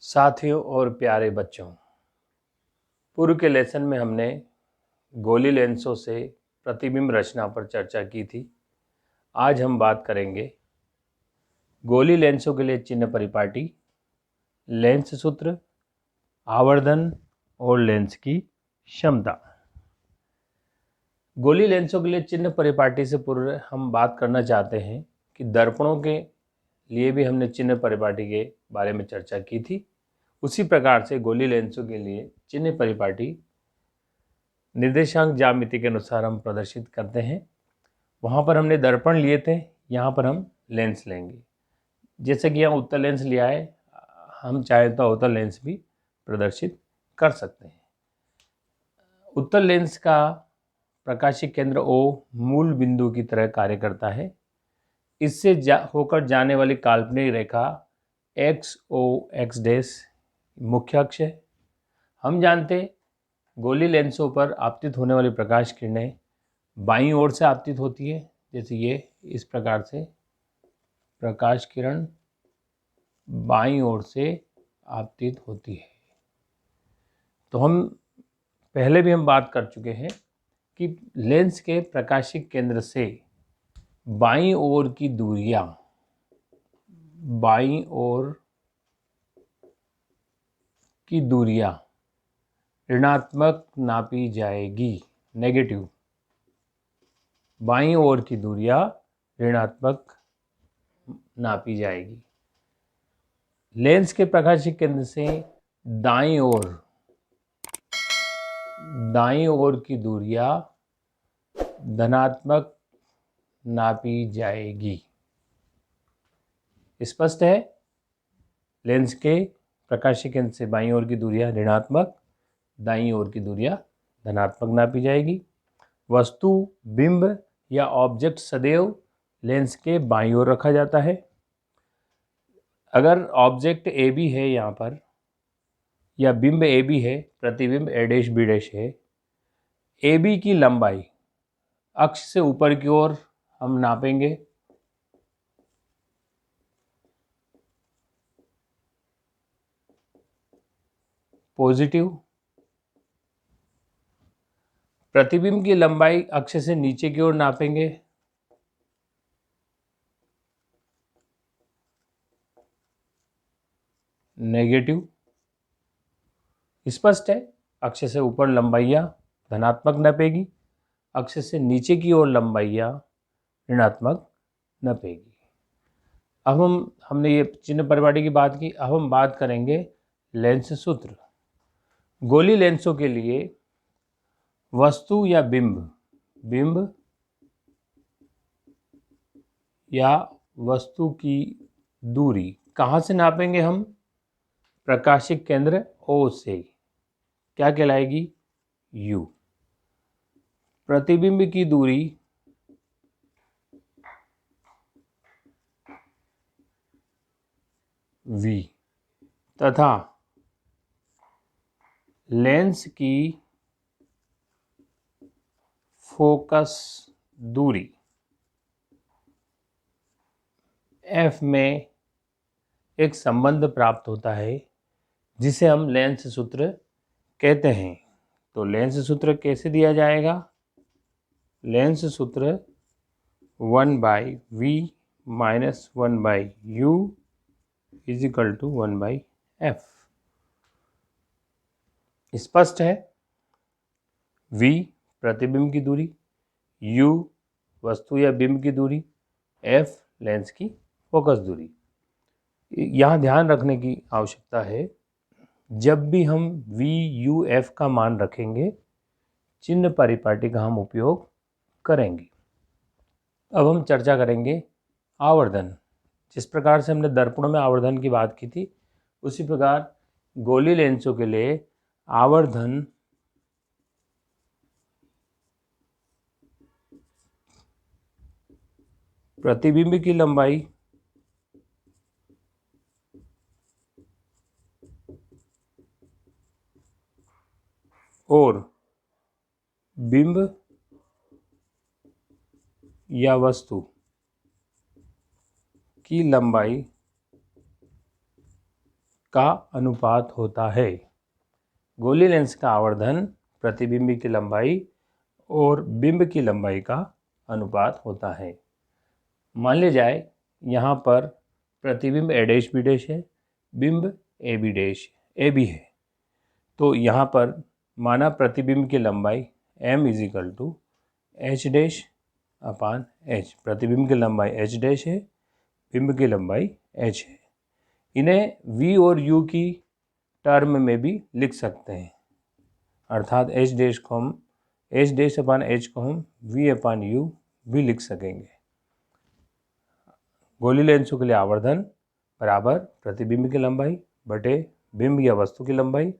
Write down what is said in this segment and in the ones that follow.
साथियों और प्यारे बच्चों, पूर्व के लेसन में हमने गोली लेंसों से प्रतिबिंब रचना पर चर्चा की थी। आज हम बात करेंगे गोली लेंसों के लिए चिन्ह परिपाटी, लेंस सूत्र, आवर्धन और लेंस की क्षमता। गोली लेंसों के लिए चिन्ह परिपाटी से पूर्व हम बात करना चाहते हैं कि दर्पणों के लिए भी हमने चिन्ह परिपाटी के बारे में चर्चा की थी। उसी प्रकार से गोली लेंसों के लिए चिन्ह परिपाटी निर्देशांक ज्यामिति के अनुसार हम प्रदर्शित करते हैं। वहाँ पर हमने दर्पण लिए थे, यहाँ पर हम लेंस लेंगे। जैसे कि यहाँ उत्तल लेंस लिया है, हम चाहे तो अवतल लेंस भी प्रदर्शित कर सकते हैं। उत्तल लेंस का प्रकाशिक केंद्र O मूल बिंदु की तरह कार्य करता है। इससे होकर जाने वाली काल्पनिक रेखा XOX' मुख्य अक्ष है। हम जानते गोली लेंसों पर आपतित होने वाली प्रकाश किरणें बाईं ओर से आपतित होती है। जैसे ये इस प्रकार से प्रकाश किरण बाईं ओर से आपतित होती है। तो हम पहले भी हम बात कर चुके हैं कि लेंस के प्रकाशिक केंद्र से बाईं ओर की दूरियां ऋणात्मक नापी जाएगी, नेगेटिव। बाईं ओर की दूरियां ऋणात्मक नापी जाएगी। लेंस के प्रकाशिक केंद्र से दाईं ओर की दूरियां धनात्मक नापी जाएगी। स्पष्ट है? लेंस के प्रकाशिक केंद्र से बाईं ओर की दूरियां ऋणात्मक, दाईं ओर की दूरियां धनात्मक नापी जाएगी। वस्तु, बिंब या ऑब्जेक्ट सदैव लेंस के बाईं ओर रखा जाता है। अगर ऑब्जेक्ट ए बी है यहाँ पर, या बिंब ए बी है, प्रतिबिंब A', B' है, ए बी की लंबाई अक्ष से ऊपर की ओर हम नापेंगे। पॉजिटिव। प्रतिबिंब की लंबाई अक्ष से नीचे की ओर नापेंगे। नेगेटिव। स्पष्ट है? अक्ष से ऊपर लंबाइयां धनात्मक नपेगी, अक्ष से नीचे की ओर लंबाइयां ऋणात्मक नपेगी। अब हमने ये चिन्ह परिपाटी की बात की। अब हम बात करेंगे लेंस सूत्र। गोली लेंसों के लिए वस्तु या बिंब या वस्तु की दूरी कहाँ से नापेंगे हम? प्रकाशिक केंद्र O से। क्या कहलाएगी? U। प्रतिबिंब की दूरी V तथा लेंस की फोकस दूरी F में एक संबंध प्राप्त होता है जिसे हम लेंस सूत्र कहते हैं। तो लेंस सूत्र कैसे दिया जाएगा? लेंस सूत्र 1/V - 1/U = 1/F। स्पष्ट है? V प्रतिबिंब की दूरी, U वस्तु या बिंब की दूरी, F लेंस की फोकस दूरी। यहाँ ध्यान रखने की आवश्यकता है, जब भी हम VUF का मान रखेंगे, चिन्ह परिपाटी का हम उपयोग करेंगे। अब हम चर्चा करेंगे आवर्धन। जिस प्रकार से हमने दर्पणों में आवर्धन की बात की थी, उसी प्रकार गोली लेंसों के लिए आवर्धन प्रतिबिंब की लंबाई और बिंब या वस्तु की लंबाई का अनुपात होता है। गोली लेंस का आवर्धन प्रतिबिंब की लंबाई और बिंब की लंबाई का अनुपात होता है। मान लिया जाए यहाँ पर प्रतिबिंब ए डैश बी डैश है, बिंब A B dash A B है, तो यहाँ पर माना प्रतिबिंब की लंबाई m is equal to H dash upon H. प्रतिबिंब की लंबाई एच डैश है, बिंब की लंबाई h है। इन्हें v और u की टर्म में भी लिख सकते हैं, अर्थात h डैश को हम h डैश अपान h को हम v अपान u भी लिख सकेंगे। गोली लेंसों के लिए आवर्धन बराबर प्रतिबिंब की लंबाई बटे बिंब या वस्तु की लंबाई,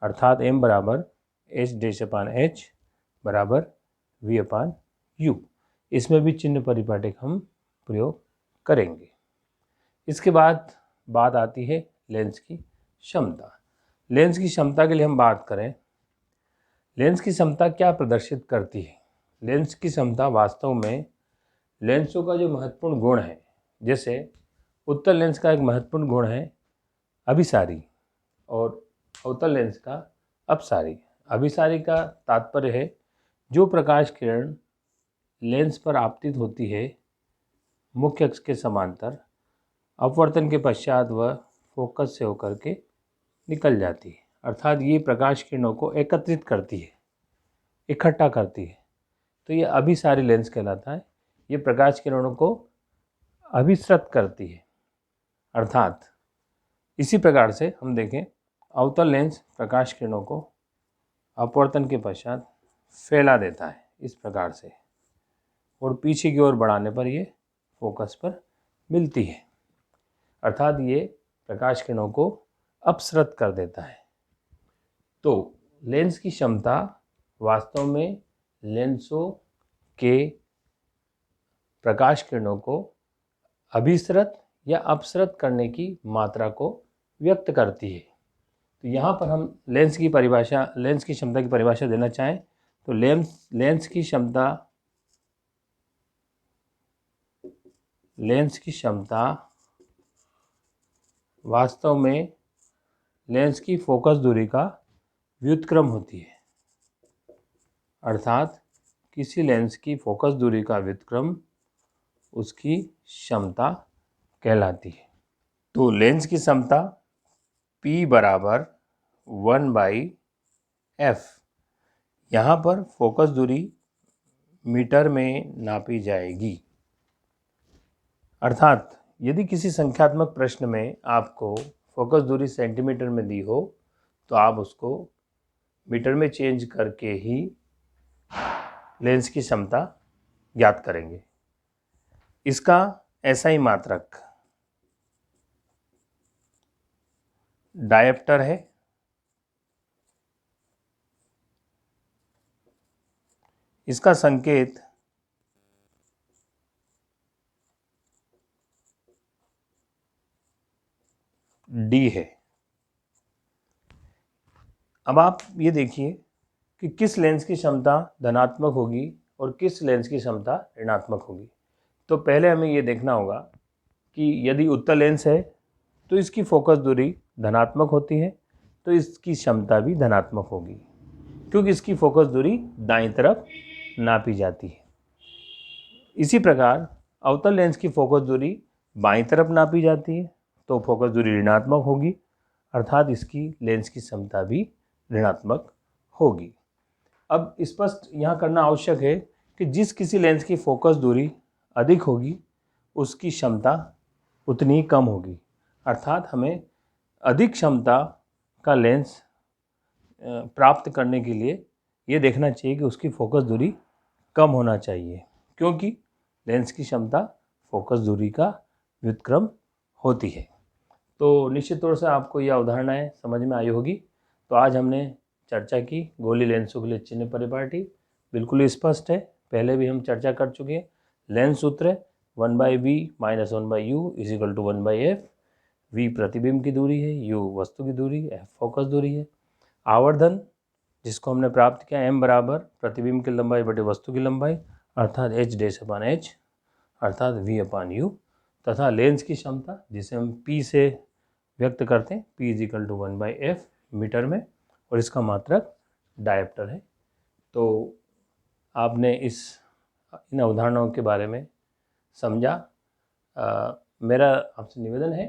अर्थात m बराबर h डैश अपान h बराबर v अपान u। इसमें भी चिन्ह परिपाटी हम प्रयोग करेंगे। इसके बाद बात आती है लेंस की क्षमता। लेंस की क्षमता के लिए हम बात करें, लेंस की क्षमता क्या प्रदर्शित करती है? लेंस की क्षमता वास्तव में लेंसों का जो महत्वपूर्ण गुण है, जैसे उत्तल लेंस का एक महत्वपूर्ण गुण है अभिसारी और अवतल लेंस का अपसारी। अभिसारी का तात्पर्य है जो प्रकाश किरण लेंस पर आपतित होती है मुख्य अक्ष के समांतर, अपवर्तन के पश्चात वह फोकस से होकर के निकल जाती है, अर्थात ये प्रकाश किरणों को एकत्रित करती है, इकट्ठा करती है, तो ये अभिसारी लेंस कहलाता है। ये प्रकाश किरणों को अभिसृत करती है, अर्थात इसी प्रकार से हम देखें अवतल लेंस प्रकाश किरणों को अपवर्तन के पश्चात फैला देता है इस प्रकार से, और पीछे की ओर बढ़ाने पर ये फोकस पर मिलती है, अर्थात ये प्रकाश किरणों को अपसृत कर देता है। तो लेंस की क्षमता वास्तव में लेंसों के प्रकाश किरणों को अभिसृत या अपसृत करने की मात्रा को व्यक्त करती है। तो यहाँ पर हम लेंस की क्षमता की परिभाषा देना चाहें तो लेंस की क्षमता वास्तव में लेंस की फोकस दूरी का व्युत्क्रम होती है, अर्थात किसी लेंस की फोकस दूरी का व्युत्क्रम उसकी क्षमता कहलाती है। तो लेंस की क्षमता P बराबर 1/f, यहाँ पर फोकस दूरी मीटर में नापी जाएगी, अर्थात यदि किसी संख्यात्मक प्रश्न में आपको फोकस दूरी सेंटीमीटर में दी हो तो आप उसको मीटर में चेंज करके ही लेंस की क्षमता ज्ञात करेंगे। इसका SI मात्रक डायप्टर है, इसका संकेत D है। अब आप ये देखिए कि किस लेंस की क्षमता धनात्मक होगी और किस लेंस की क्षमता ऋणात्मक होगी। तो पहले हमें ये देखना होगा कि यदि उत्तल लेंस है तो इसकी फोकस दूरी धनात्मक होती है, तो इसकी क्षमता भी धनात्मक होगी, क्योंकि इसकी फोकस दूरी दाईं तरफ नापी जाती है। इसी प्रकार अवतल लेंस की फोकस दूरी बाईं तरफ नापी जाती है, तो फोकस दूरी ऋणात्मक होगी, अर्थात इसकी लेंस की क्षमता भी ऋणात्मक होगी। अब स्पष्ट यहाँ करना आवश्यक है कि जिस किसी लेंस की फोकस दूरी अधिक होगी उसकी क्षमता उतनी ही कम होगी, अर्थात हमें अधिक क्षमता का लेंस प्राप्त करने के लिए ये देखना चाहिए कि उसकी फोकस दूरी कम होना चाहिए, क्योंकि लेंस की क्षमता फोकस दूरी का व्युत्क्रम होती है। तो निश्चित तौर से आपको यह अवधारणाएं समझ में आई होगी। तो आज हमने चर्चा की गोली लेंसों के लिए चिन्ह परिपाटी बिल्कुल स्पष्ट है, पहले भी हम चर्चा कर चुके हैं। लेंस सूत्र है 1/v - 1/u = 1/f। v प्रतिबिंब की दूरी है, u वस्तु की दूरी, f फोकस दूरी है। आवर्धन जिसको हमने प्राप्त किया m बराबर प्रतिबिंब की लंबाई बटे वस्तु की लंबाई, अर्थात h डैश अपान h, अर्थात v अपान u, तथा लेंस की क्षमता जिसे हम P से व्यक्त करते हैं। P is equal to 1/f meter में, और इसका मात्रक डायप्टर है। तो आपने इन अवधारणाओं के बारे में समझा। मेरा आपसे निवेदन है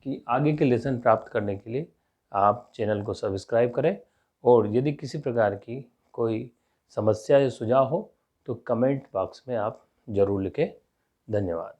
कि आगे के लेसन प्राप्त करने के लिए आप चैनल को सब्सक्राइब करें, और यदि किसी प्रकार की कोई समस्या या सुझाव हो तो कमेंट बॉक्स में आप ज़रूर लिखें। धन्यवाद।